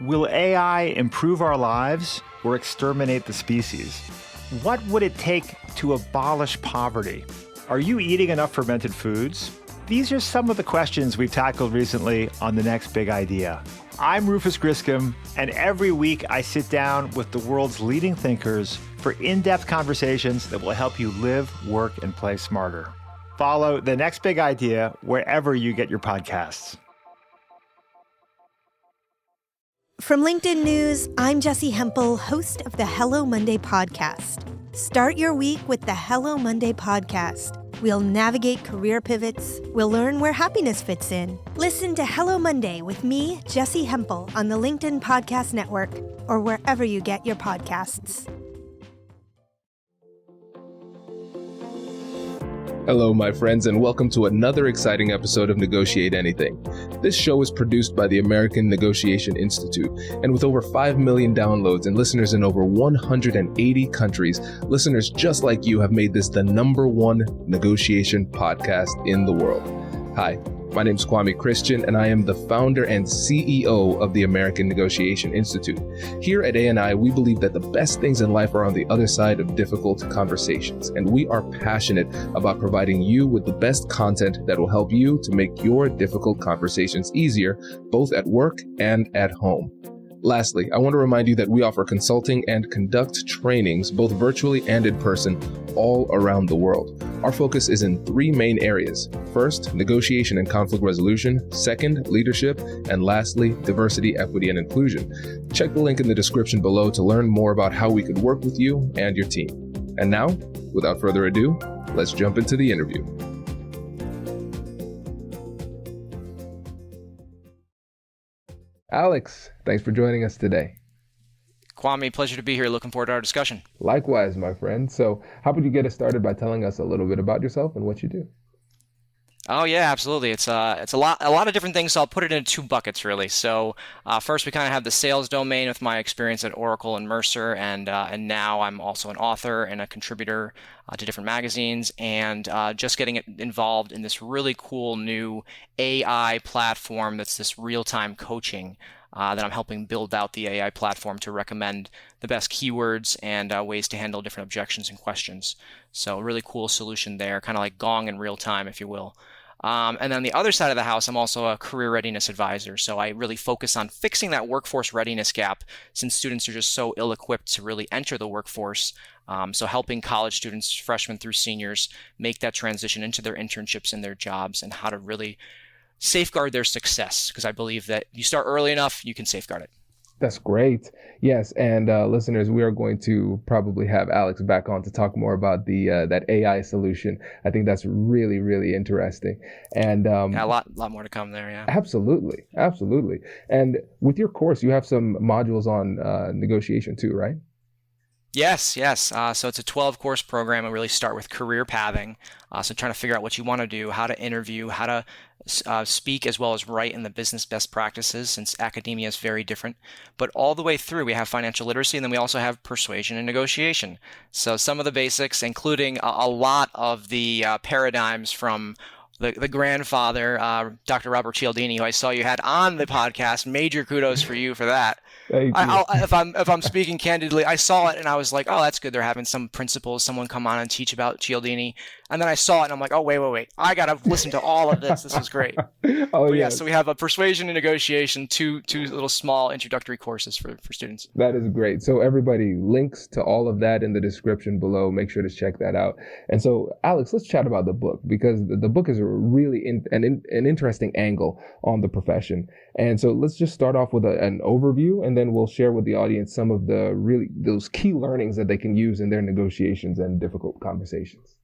Will AI improve our lives or exterminate the species? What would it take to abolish poverty? Are you eating enough fermented foods? These are some of the questions we've tackled recently on The Next Big Idea. I'm Rufus Griscom, and every week I sit down with the world's leading thinkers for in-depth conversations that will help you live, work, and play smarter. Follow The Next Big Idea wherever you get your podcasts. From LinkedIn News, I'm Jessie Hempel, host of the Hello Monday podcast. Start your week with the Hello Monday podcast. We'll navigate career pivots. We'll learn where happiness fits in. Listen to Hello Monday with me, Jessie Hempel, on the LinkedIn Podcast Network or wherever you get your podcasts. Hello, my friends, and welcome to another exciting episode of Negotiate Anything. This show is produced by the American Negotiation Institute, and with over 5 million downloads and listeners in over 180 countries, listeners just like you have made this the #1 negotiation podcast in the world. Hi, my name is Kwame Christian, and I am the founder and CEO of the American Negotiation Institute. Here at ANI, we believe that the best things in life are on the other side of difficult conversations, and we are passionate about providing you with the best content that will help you to make your difficult conversations easier, both at work and at home. Lastly, I want to remind you that we offer consulting and conduct trainings, both virtually and in person, all around the world. Our focus is in 3 main areas. First, negotiation and conflict resolution. Second, leadership. And lastly, diversity, equity, and inclusion. Check the link in the description below to learn more about how we could work with you and your team. And now, without further ado, let's jump into the interview. Alex, thanks for joining us today. Kwame, pleasure to be here. Looking forward to our discussion. Likewise, my friend. So how about you get us started by telling us a little bit about yourself and what you do? Oh yeah, absolutely. It's a lot of different things. So I'll put it into 2 buckets really. So first, we kind of have the sales domain with my experience at Oracle and Mercer, and now I'm also an author and a contributor to different magazines, and just getting involved in this really cool new AI platform that's this real-time coaching that I'm helping build out the AI platform to recommend the best keywords and ways to handle different objections and questions. So a really cool solution there, kind of like Gong in real time, if you will. And then the other side of the house, I'm also a career readiness advisor. So I really focus on fixing that workforce readiness gap since students are just so ill-equipped to really enter the workforce. So helping college students, freshmen through seniors, make that transition into their internships and their jobs and how to really safeguard their success. Because I believe that you start early enough, you can safeguard it. That's great. Yes, and listeners, we are going to probably have Alex back on to talk more about the that AI solution. I think that's really, really interesting. And yeah, a lot more to come there. Yeah, absolutely. And with your course, you have some modules on negotiation too, right? Yes. So it's a 12-course program. I really start with career pathing. So trying to figure out what you want to do, how to interview, how to speak as well as write in the business best practices, since academia is very different. But all the way through, we have financial literacy, and then we also have persuasion and negotiation. So some of the basics, including a lot of the paradigms from the grandfather, Dr. Robert Cialdini, who I saw you had on the podcast. Major kudos for you for that. If I'm speaking candidly, I saw it and I was like, oh, that's good. They're having some principals, someone come on and teach about Cialdini. And then I saw it and I'm like, oh, wait. I got to listen to all of this. This was great. Yeah. So we have a persuasion and negotiation, two little small introductory courses for students. That is great. So everybody, links to all of that in the description below. Make sure to check that out. And so, Alex, let's chat about the book, because the book is a really an interesting angle on the profession. And so let's just start off with an overview, and then we'll share with the audience some of those key learnings that they can use in their negotiations and difficult conversations.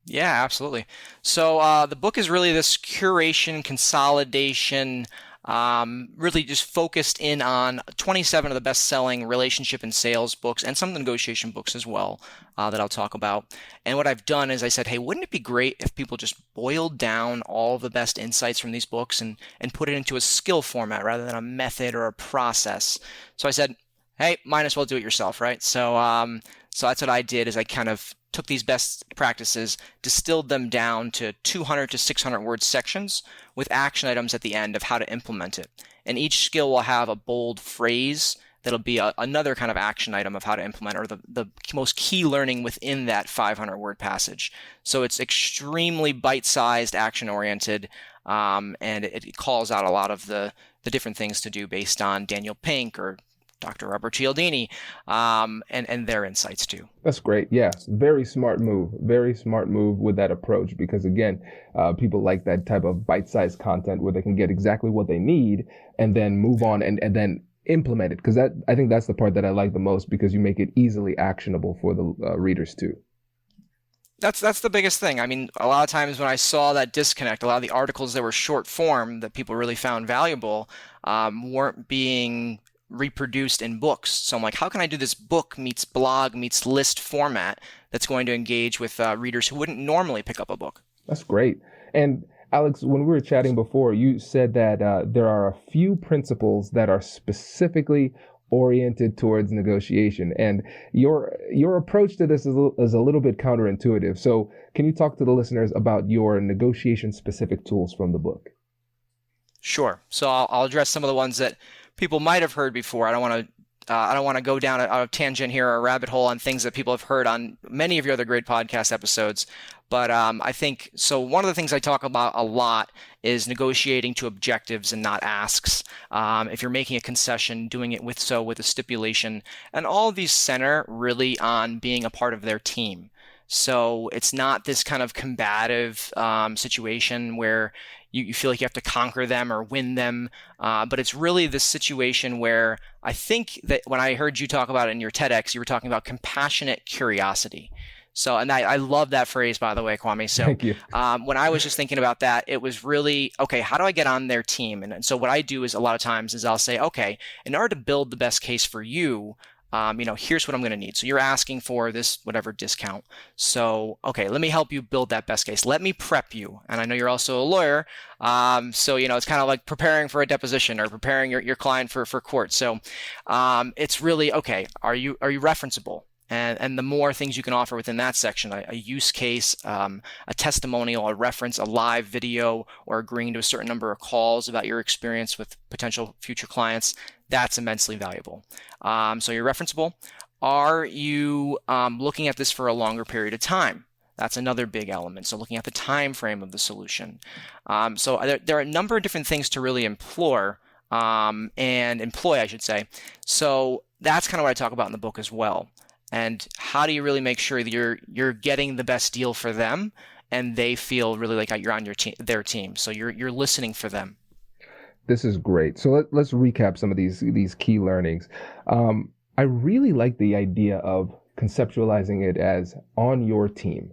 Yeah, absolutely. So the book is really this curation, consolidation, really just focused in on 27 of the best-selling relationship and sales books and some of the negotiation books as well that I'll talk about. And what I've done is I said, hey, wouldn't it be great if people just boiled down all of the best insights from these books and put it into a skill format rather than a method or a process? So I said, hey, might as well do it yourself, right? So So that's what I did, is I kind of took these best practices, distilled them down to 200 to 600 word sections with action items at the end of how to implement it. And each skill will have a bold phrase that'll be another kind of action item of how to implement, or the most key learning within that 500 word passage. So it's extremely bite-sized, action-oriented, and it calls out a lot of the different things to do based on Daniel Pink or Dr. Robert Cialdini, and their insights too. That's great. Yeah, very smart move. Very smart move with that approach, because again, people like that type of bite-sized content where they can get exactly what they need and then move on and then implement it. Because I think that's the part that I like the most, because you make it easily actionable for the readers too. That's the biggest thing. I mean, a lot of times when I saw that disconnect, a lot of the articles that were short form that people really found valuable weren't being reproduced in books. So I'm like, how can I do this book meets blog meets list format that's going to engage with readers who wouldn't normally pick up a book? That's great. And Alex, when we were chatting before, you said that there are a few principles that are specifically oriented towards negotiation, and your approach to this is a little bit counterintuitive. So can you talk to the listeners about your negotiation specific tools from the book? Sure. So I'll address some of the ones that people might have heard before. I don't want to go down a tangent here or a rabbit hole on things that people have heard on many of your other great podcast episodes. But I think, so one of the things I talk about a lot is negotiating to objectives and not asks. If you're making a concession, doing it with a stipulation. And all of these center really on being a part of their team. So it's not this kind of combative situation where you feel like you have to conquer them or win them. But it's really this situation where I think that when I heard you talk about it in your TEDx, you were talking about compassionate curiosity. So, and I love that phrase, by the way, Kwame. So Thank you. When I was just thinking about that, it was really, okay, how do I get on their team? And so what I do is a lot of times is I'll say, okay, in order to build the best case for you, here's what I'm going to need. So you're asking for this, whatever discount. So, okay, let me help you build that best case. Let me prep you. And I know you're also a lawyer. So, it's kind of like preparing for a deposition or preparing your client for court. So, it's really, okay, are you referenceable? And the more things you can offer within that section, a use case, a testimonial, a reference, a live video, or agreeing to a certain number of calls about your experience with potential future clients, that's immensely valuable. So you're referenceable. Are you looking at this for a longer period of time? That's another big element. So looking at the time frame of the solution. So there are a number of different things to really employ, I should say. So that's kind of what I talk about in the book as well. And how do you really make sure that you're getting the best deal for them, and they feel really like you're on their team. So you're listening for them. This is great. So let's recap some of these key learnings. I really like the idea of conceptualizing it as on your team,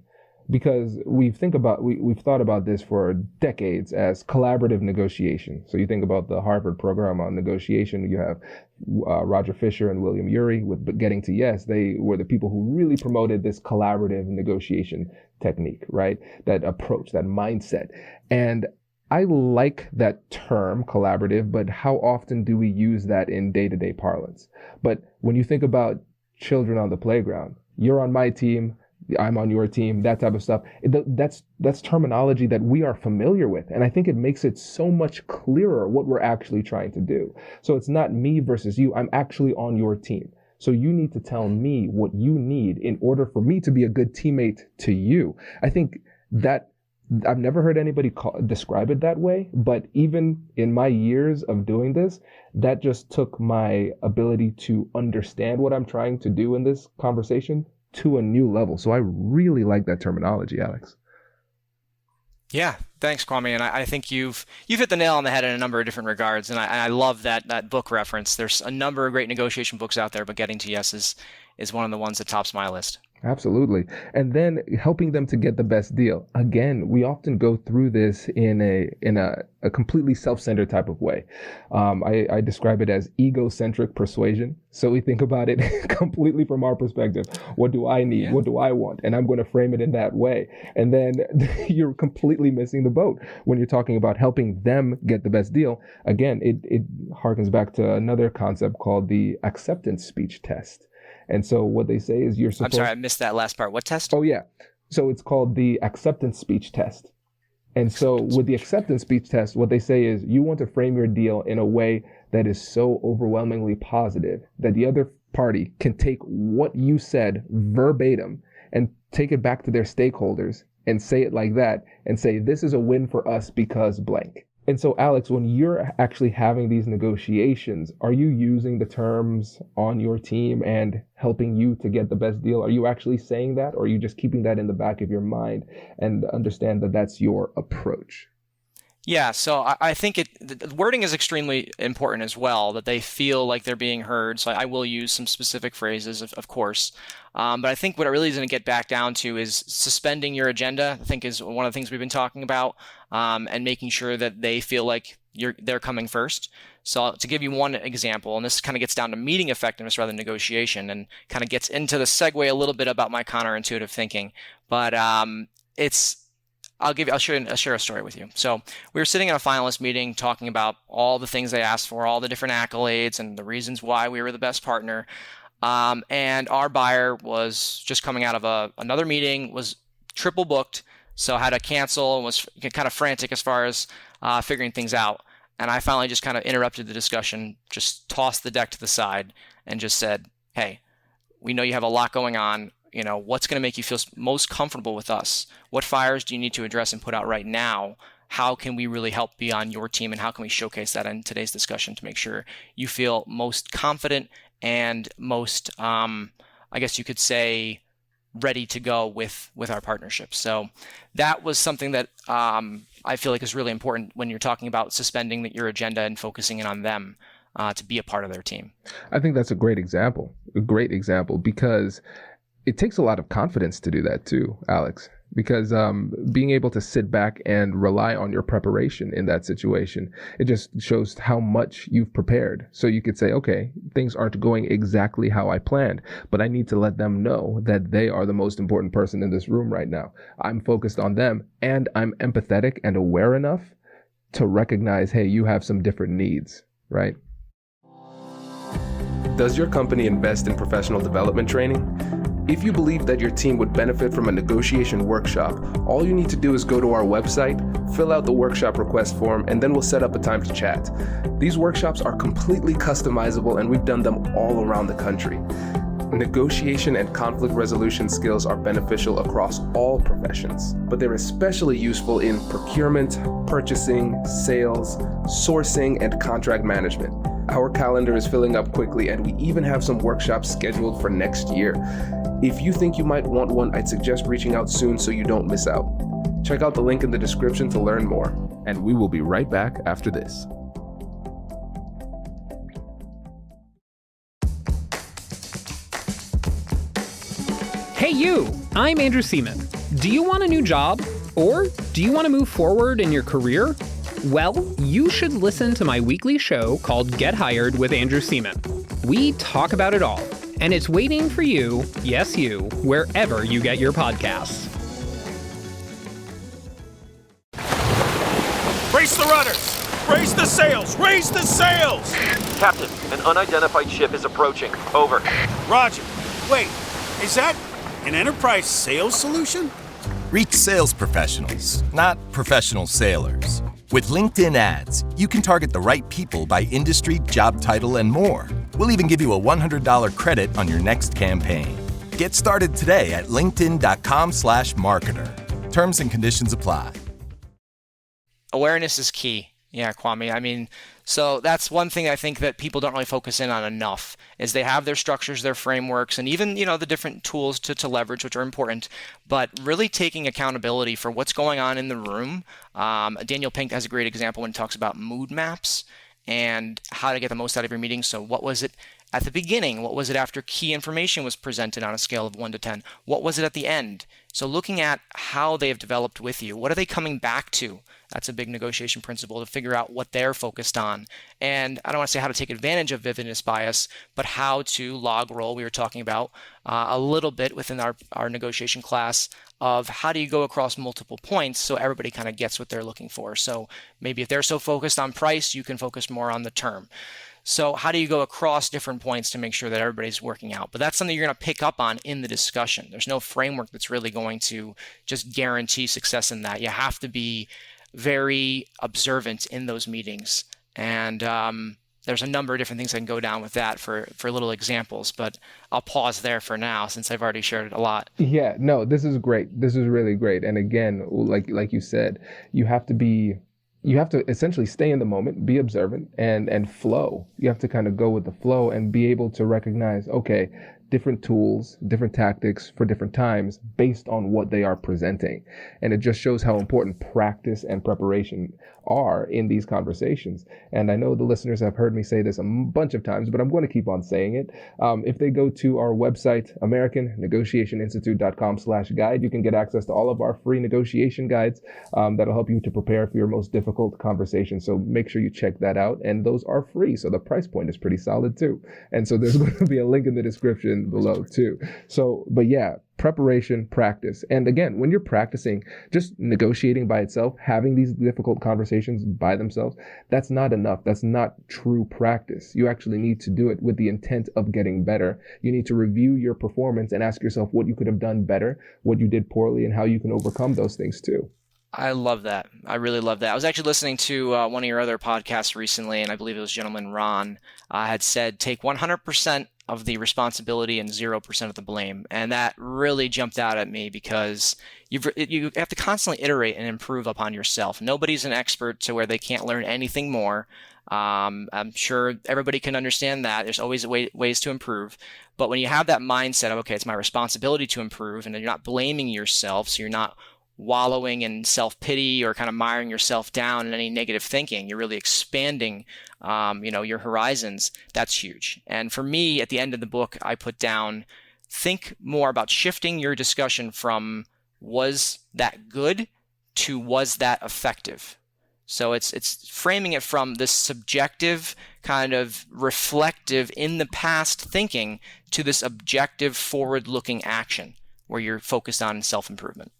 because we've thought about this for decades as collaborative negotiation. So you think about the Harvard program on negotiation. You have Roger Fisher and William Ury with Getting to Yes. They were the people who really promoted this collaborative negotiation technique, right? That approach, that mindset. And I like that term, collaborative, but how often do we use that in day-to-day parlance? But when you think about children on the playground, you're on my team, I'm on your team, that type of stuff. That's terminology that we are familiar with. And I think it makes it so much clearer what we're actually trying to do. So it's not me versus you. I'm actually on your team. So you need to tell me what you need in order for me to be a good teammate to you. I think that I've never heard anybody describe it that way, but even in my years of doing this, that just took my ability to understand what I'm trying to do in this conversation to a new level. So I really like that terminology, Alex. Yeah, thanks, Kwame. And I think you've hit the nail on the head in a number of different regards. And I love that book reference. There's a number of great negotiation books out there, but Getting to Yes is one of the ones that tops my list. Absolutely. And then helping them to get the best deal. Again, we often go through this in a completely self-centered type of way. I describe it as egocentric persuasion. So we think about it completely from our perspective. What do I need? Yeah. What do I want? And I'm going to frame it in that way. And then you're completely missing the boat when you're talking about helping them get the best deal. Again, it harkens back to another concept called the acceptance speech test. And so what they say is you're supposed... I'm sorry, I missed that last part. What test? Oh, yeah. So it's called the acceptance speech test. And so with the acceptance speech test, what they say is you want to frame your deal in a way that is so overwhelmingly positive that the other party can take what you said verbatim and take it back to their stakeholders and say it like that and say, this is a win for us because blank. And so, Alex, when you're actually having these negotiations, are you using the terms on your team and helping you to get the best deal? Are you actually saying that, or are you just keeping that in the back of your mind and understand that that's your approach? Yeah, so I think the wording is extremely important as well, that they feel like they're being heard. So I will use some specific phrases, of course. But I think what it really is going to get back down to is suspending your agenda, I think is one of the things we've been talking about, and making sure that they feel like they're coming first. So to give you one example, and this kind of gets down to meeting effectiveness rather than negotiation, and kind of gets into the segue a little bit about my counterintuitive thinking. But I'll share a story with you. So we were sitting in a finalist meeting talking about all the things they asked for, all the different accolades and the reasons why we were the best partner. And our buyer was just coming out of another meeting, was triple booked, so had to cancel and was kind of frantic as far as figuring things out. And I finally just kind of interrupted the discussion, just tossed the deck to the side and just said, hey, we know you have a lot going on. You know, what's going to make you feel most comfortable with us? What fires do you need to address and put out right now? How can we really help be on your team, and how can we showcase that in today's discussion to make sure you feel most confident and most, I guess you could say, ready to go with our partnership? So that was something that I feel like is really important when you're talking about suspending your agenda and focusing in on them to be a part of their team. I think that's a great example, because it takes a lot of confidence to do that too, Alex, because being able to sit back and rely on your preparation in that situation, it just shows how much you've prepared. So you could say, okay, things aren't going exactly how I planned, but I need to let them know that they are the most important person in this room right now. I'm focused on them, and I'm empathetic and aware enough to recognize, hey, you have some different needs, right? Does your company invest in professional development training? If you believe that your team would benefit from a negotiation workshop, all you need to do is go to our website, fill out the workshop request form, and then we'll set up a time to chat. These workshops are completely customizable, and we've done them all around the country. Negotiation and conflict resolution skills are beneficial across all professions, but they're especially useful in procurement, purchasing, sales, sourcing, and contract management. Our calendar is filling up quickly, and we even have some workshops scheduled for next year. If you think you might want one, I'd suggest reaching out soon so you don't miss out. Check out the link in the description to learn more, and we will be right back after this. Hey you, I'm Andrew Seaman. Do you want a new job? Or do you want to move forward in your career? Well, you should listen to my weekly show called Get Hired with Andrew Seaman. We talk about it all, and it's waiting for you, yes you, wherever you get your podcasts. Brace the rudders! Brace the sails! Raise the sails! Captain, an unidentified ship is approaching. Over. Roger. Wait, is that an enterprise sales solution? Reach sales professionals, not professional sailors. With LinkedIn ads, you can target the right people by industry, job title, and more. We'll even give you a $100 credit on your next campaign. Get started today at linkedin.com/marketer. Terms and conditions apply. Awareness is key. Yeah, Kwame. I mean, so that's one thing I think that people don't really focus in on enough, is they have their structures, their frameworks, and even, the different tools to leverage, which are important, but really taking accountability for what's going on in the room. Daniel Pink has a great example when he talks about mood maps and how to get the most out of your meeting. So what was it at the beginning? What was it after key information was presented on a scale of 1 to 10? What was it at the end? So looking at how they have developed with you, what are they coming back to? That's a big negotiation principle, to figure out what they're focused on. And I don't want to say how to take advantage of vividness bias, but how to log roll. We were talking about a little bit within our negotiation class of how do you go across multiple points so everybody kind of gets what they're looking for. So maybe if they're so focused on price, you can focus more on the term. So how do you go across different points to make sure that everybody's working out? But that's something you're going to pick up on in the discussion. There's no framework that's really going to just guarantee success in that. You have to be very observant in those meetings. And there's a number of different things I can go down with that for little examples, but I'll pause there for now since I've already shared it a lot. Yeah, no, this is great. This is really great. And again, like you said, you have to essentially stay in the moment, be observant, and flow. You have to kind of go with the flow and be able to recognize, okay, different tools, different tactics for different times based on what they are presenting. And it just shows how important practice and preparation are in these conversations. And I know the listeners have heard me say this a bunch of times, but I'm going to keep on saying it. If they go to our website, AmericanNegotiationInstitute.com/guide, you can get access to all of our free negotiation guides that'll help you to prepare for your most difficult conversation. So make sure you check that out. And those are free. So the price point is pretty solid too. And so there's going to be a link in the description below too. So, but yeah, preparation, practice. And again, when you're practicing, just negotiating by itself, having these difficult conversations by themselves, that's not enough. That's not true practice. You actually need to do it with the intent of getting better. You need to review your performance and ask yourself what you could have done better, what you did poorly, and how you can overcome those things too. I love that. I really love that. I was actually listening to one of your other podcasts recently, and I believe it was gentleman Ron had said, take 100% of the responsibility and 0% of the blame. And that really jumped out at me because you have to constantly iterate and improve upon yourself. Nobody's an expert to where they can't learn anything more. I'm sure everybody can understand that. There's always ways to improve. But when you have that mindset of, okay, it's my responsibility to improve, and then you're not blaming yourself, so you're not wallowing in self-pity or kind of miring yourself down in any negative thinking. You're really expanding, your horizons. That's huge. And for me, at the end of the book, I put down, think more about shifting your discussion from was that good to was that effective. So it's framing it from this subjective kind of reflective in the past thinking to this objective forward-looking action where you're focused on self-improvement.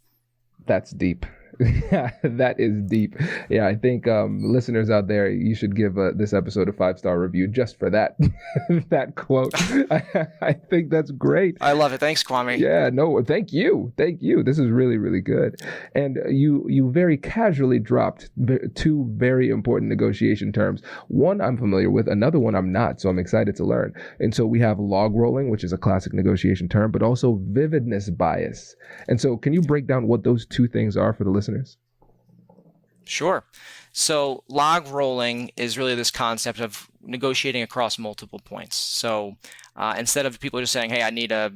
That's deep. Yeah, that is deep. Yeah, I think listeners out there, you should give this episode a 5-star review just for that that quote. I think that's great. I love it. Thanks, Kwame. Yeah, no, thank you. Thank you. This is really, really good. And you very casually dropped two very important negotiation terms. One I'm familiar with, another one I'm not, so I'm excited to learn. And so we have log rolling, which is a classic negotiation term, but also vividness bias. And so can you break down what those two things are for the listeners? Sure. So log rolling is really this concept of negotiating across multiple points. So instead of people just saying, hey, I need a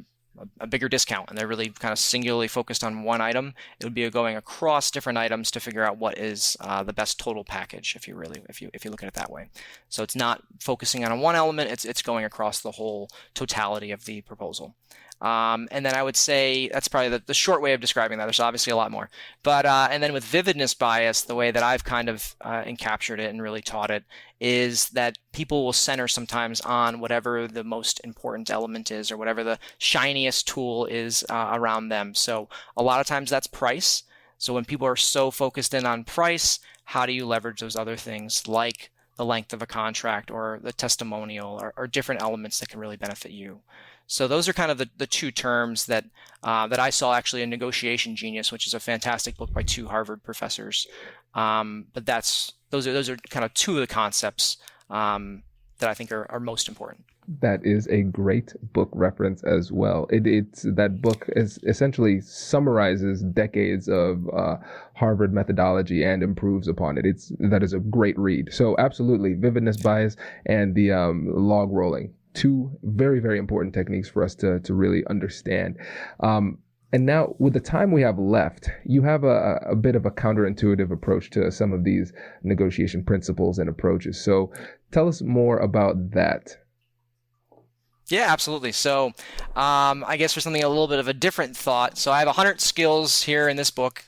bigger discount, and they're really kind of singularly focused on one item, it would be going across different items to figure out what is the best total package, if you look at it that way. So it's not focusing on one element, it's going across the whole totality of the proposal. And then I would say that's probably the short way of describing that. There's obviously a lot more. But and then with vividness bias, the way that I've kind of encaptured it and really taught it is that people will center sometimes on whatever the most important element is or whatever the shiniest tool is around them. So a lot of times that's price. So when people are so focused in on price, how do you leverage those other things like the length of a contract or the testimonial or different elements that can really benefit you? So those are kind of the two terms that I saw actually in Negotiation Genius, which is a fantastic book by two Harvard professors. But those are kind of two of the concepts that I think are most important. That is a great book reference as well. That book essentially summarizes decades of Harvard methodology and improves upon it. That is a great read. So absolutely, vividness bias and the log rolling. Two very, very important techniques for us to really understand. And now with the time we have left, you have a bit of a counterintuitive approach to some of these negotiation principles and approaches. So tell us more about that. Yeah, absolutely. So I guess for something a little bit of a different thought. So I have 100 skills here in this book.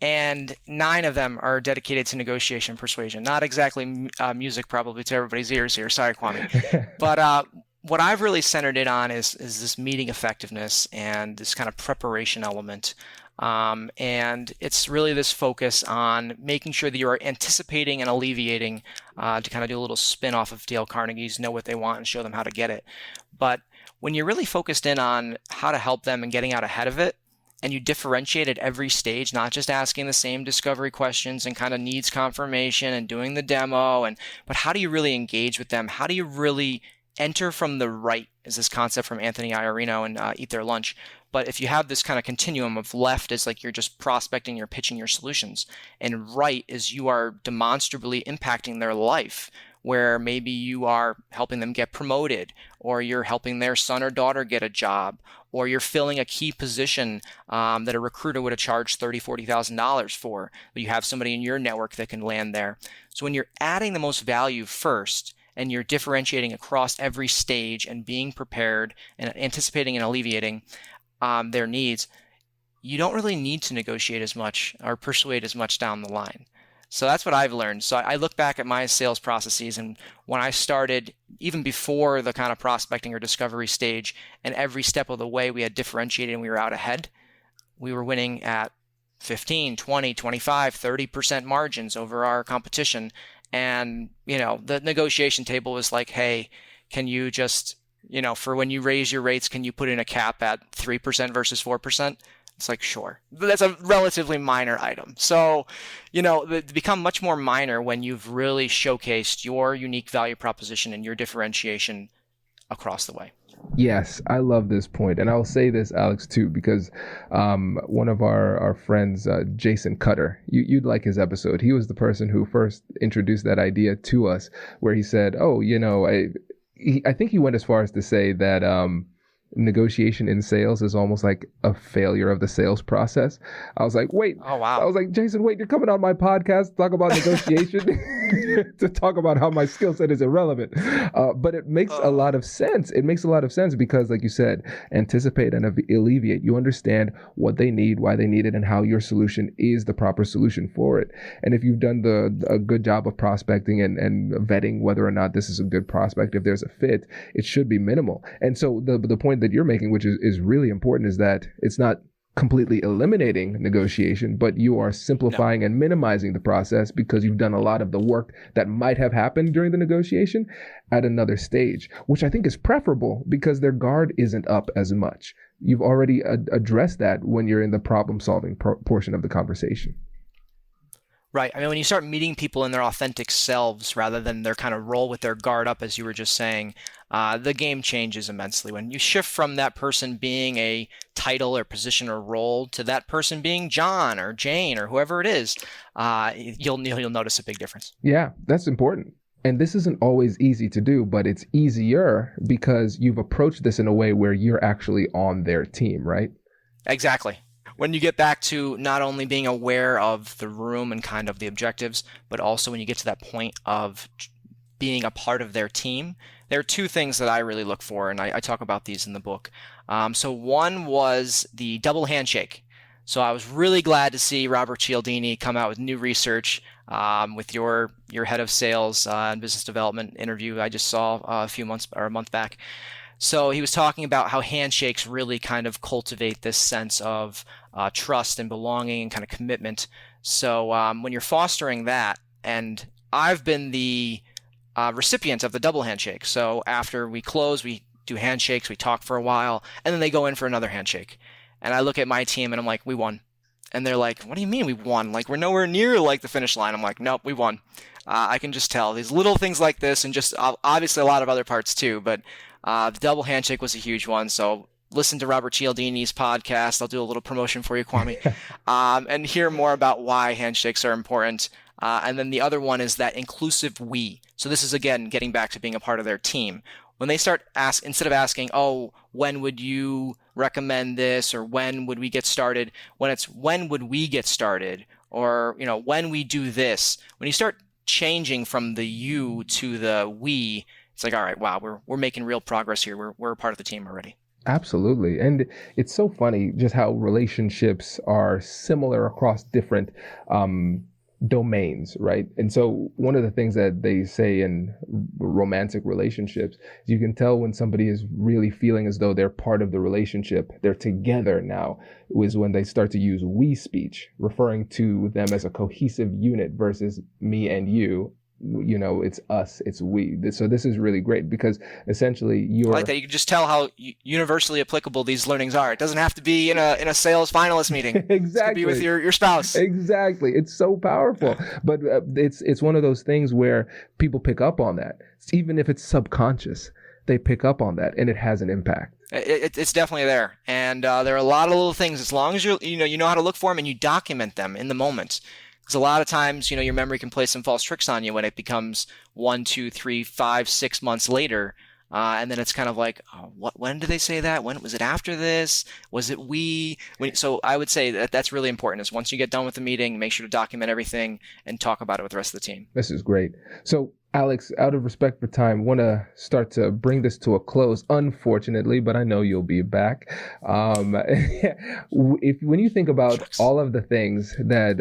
And 9 of them are dedicated to negotiation persuasion. Not exactly music probably to everybody's ears here. Sorry, Kwame. But what I've really centered it on is this meeting effectiveness and this kind of preparation element. And it's really this focus on making sure that you are anticipating and alleviating, to kind of do a little spin off of Dale Carnegie's Know What They Want and Show Them How to Get It. But when you're really focused in on how to help them and getting out ahead of it, and you differentiate at every stage, not just asking the same discovery questions and kind of needs confirmation and doing the demo, but how do you really engage with them? How do you really enter from the right, is this concept from Anthony Iarino and Eat Their Lunch. But if you have this kind of continuum of left is like you're just prospecting, you're pitching your solutions, and right is you are demonstrably impacting their life, where maybe you are helping them get promoted, or you're helping their son or daughter get a job, or you're filling a key position that a recruiter would have charged $30,000, $40,000 for, but you have somebody in your network that can land there. So when you're adding the most value first, and you're differentiating across every stage and being prepared and anticipating and alleviating their needs, you don't really need to negotiate as much or persuade as much down the line. So that's what I've learned. So I look back at my sales processes, and when I started, even before the kind of prospecting or discovery stage, and every step of the way we had differentiated and we were out ahead, we were winning at 15, 20, 25, 30% margins over our competition. And, the negotiation table was like, hey, can you just, for when you raise your rates, can you put in a cap at 3% versus 4%? It's like, sure. But that's a relatively minor item. So, they become much more minor when you've really showcased your unique value proposition and your differentiation across the way. Yes, I love this point. And I'll say this, Alex, too, because one of our friends, Jason Cutter, you'd like his episode. He was the person who first introduced that idea to us, where he said, I think he went as far as to say that negotiation in sales is almost like a failure of the sales process. I was like, wait. Oh, wow. I was like, Jason, wait, you're coming on my podcast to talk about negotiation, to talk about how my skill set is irrelevant. But it makes a lot of sense. It makes a lot of sense because, like you said, anticipate and alleviate. You understand what they need, why they need it, and how your solution is the proper solution for it. And if you've done a good job of prospecting and vetting whether or not this is a good prospect, if there's a fit, it should be minimal. And so the point that you're making, which is really important, is that it's not completely eliminating negotiation, but you are simplifying and minimizing the process because you've done a lot of the work that might have happened during the negotiation at another stage, which I think is preferable because their guard isn't up as much. You've already addressed that when you're in the problem-solving portion of the conversation. Right. I mean, when you start meeting people in their authentic selves rather than their kind of role with their guard up, as you were just saying, the game changes immensely. When you shift from that person being a title or position or role to that person being John or Jane or whoever it is, you'll notice a big difference. Yeah, that's important. And this isn't always easy to do, but it's easier because you've approached this in a way where you're actually on their team, right? Exactly. When you get back to not only being aware of the room and kind of the objectives, but also when you get to that point of being a part of their team, there are two things that I really look for, and I talk about these in the book. So one was the double handshake. So I was really glad to see Robert Cialdini come out with new research with your head of sales and business development interview I just saw a month back. So he was talking about how handshakes really kind of cultivate this sense of trust and belonging and kind of commitment. So when you're fostering that, and I've been the recipient of the double handshake. So after we close, we do handshakes, we talk for a while, and then they go in for another handshake. And I look at my team and I'm like, we won. And they're like, what do you mean we won? Like, we're nowhere near like the finish line. I'm like, nope, we won. I can just tell these little things like this, and just obviously a lot of other parts too, but the double handshake was a huge one. So listen to Robert Cialdini's podcast. I'll do a little promotion for you, Kwame, and hear more about why handshakes are important. And then the other one is that inclusive we. So this is, again, getting back to being a part of their team. When they start instead of asking, oh, when would you recommend this, or when would we get started, when it's when would we get started, or when we do this, when you start changing from the you to the we, it's like, all right, wow, we're making real progress here. We're a part of the team already. Absolutely. And it's so funny just how relationships are similar across different domains, right? And so one of the things that they say in romantic relationships is you can tell when somebody is really feeling as though they're part of the relationship, they're together now, is when they start to use we speech, referring to them as a cohesive unit versus me and you. You know, it's us, it's we. So this is really great because essentially you're... I like that. You can just tell how universally applicable these learnings are. It doesn't have to be in a sales finalist meeting. Exactly. It could be with your spouse. Exactly. It's so powerful. But it's one of those things where people pick up on that. Even if it's subconscious, they pick up on that and it has an impact. It's definitely there. And there are a lot of little things. As long as you know how to look for them and you document them in the moment. Because a lot of times, your memory can play some false tricks on you when it becomes 1, 2, 3, 5, 6 months later. And then it's kind of like, oh, when did they say that? When was it after this? Was it we? So I would say that's really important is once you get done with the meeting, make sure to document everything and talk about it with the rest of the team. This is great. So Alex, out of respect for time, want to start to bring this to a close, unfortunately, but I know you'll be back. When you think about all of the things that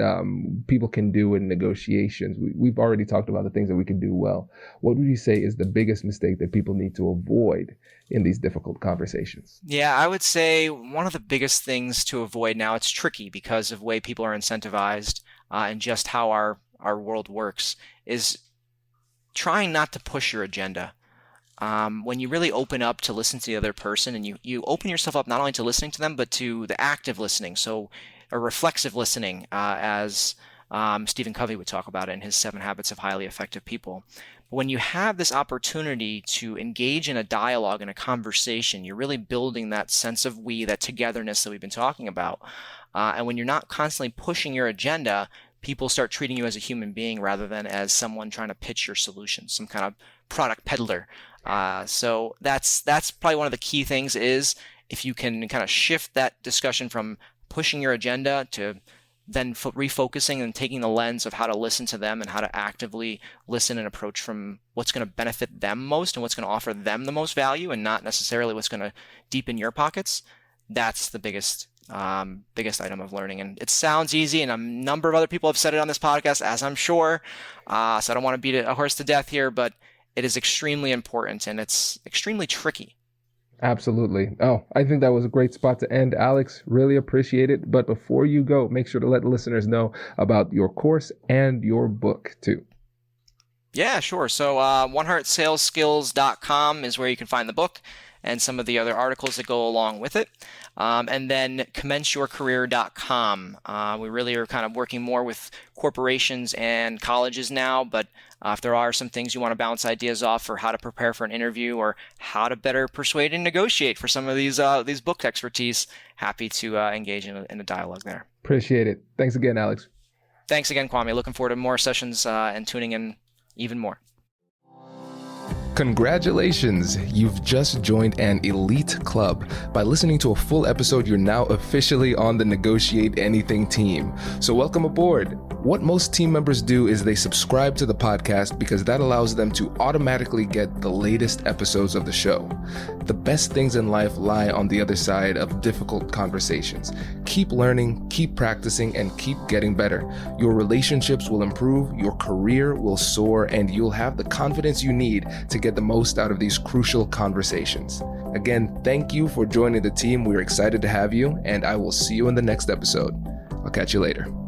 people can do in negotiations, we've already talked about the things that we can do well. What would you say is the biggest mistake that people need to avoid in these difficult conversations? Yeah, I would say one of the biggest things to avoid now, it's tricky because of the way people are incentivized and just how our world works, is trying not to push your agenda. When you really open up to listen to the other person and you open yourself up not only to listening to them, but to the active listening, so a reflexive listening, as Stephen Covey would talk about it in his 7 Habits of Highly Effective People. When you have this opportunity to engage in a dialogue and a conversation, you're really building that sense of we, that togetherness that we've been talking about. And when you're not constantly pushing your agenda, people start treating you as a human being rather than as someone trying to pitch your solution, some kind of product peddler. So that's probably one of the key things is if you can kind of shift that discussion from pushing your agenda to then refocusing and taking the lens of how to listen to them and how to actively listen and approach from what's going to benefit them most and what's going to offer them the most value and not necessarily what's going to deepen your pockets. That's the biggest item of learning. And it sounds easy, and a number of other people have said it on this podcast, as I'm sure. So I don't want to beat a horse to death here, but it is extremely important and it's extremely tricky. Absolutely. Oh, I think that was a great spot to end. Alex, really appreciate it. But before you go, make sure to let listeners know about your course and your book too. Yeah, sure. So 100salesskills.com is where you can find the book and some of the other articles that go along with it. And then commenceyourcareer.com. We really are kind of working more with corporations and colleges now, but if there are some things you want to bounce ideas off for how to prepare for an interview or how to better persuade and negotiate for some of these book expertise, happy to engage in a dialogue there. Appreciate it. Thanks again, Alex. Thanks again, Kwame. Looking forward to more sessions and tuning in even more. Congratulations! You've just joined an elite club. By listening to a full episode, you're now officially on the Negotiate Anything team. So welcome aboard. What most team members do is they subscribe to the podcast because that allows them to automatically get the latest episodes of the show. The best things in life lie on the other side of difficult conversations. Keep learning, keep practicing, and keep getting better. Your relationships will improve, your career will soar, and you'll have the confidence you need to get the most out of these crucial conversations. Again, thank you for joining the team. We're excited to have you, and I will see you in the next episode. I'll catch you later.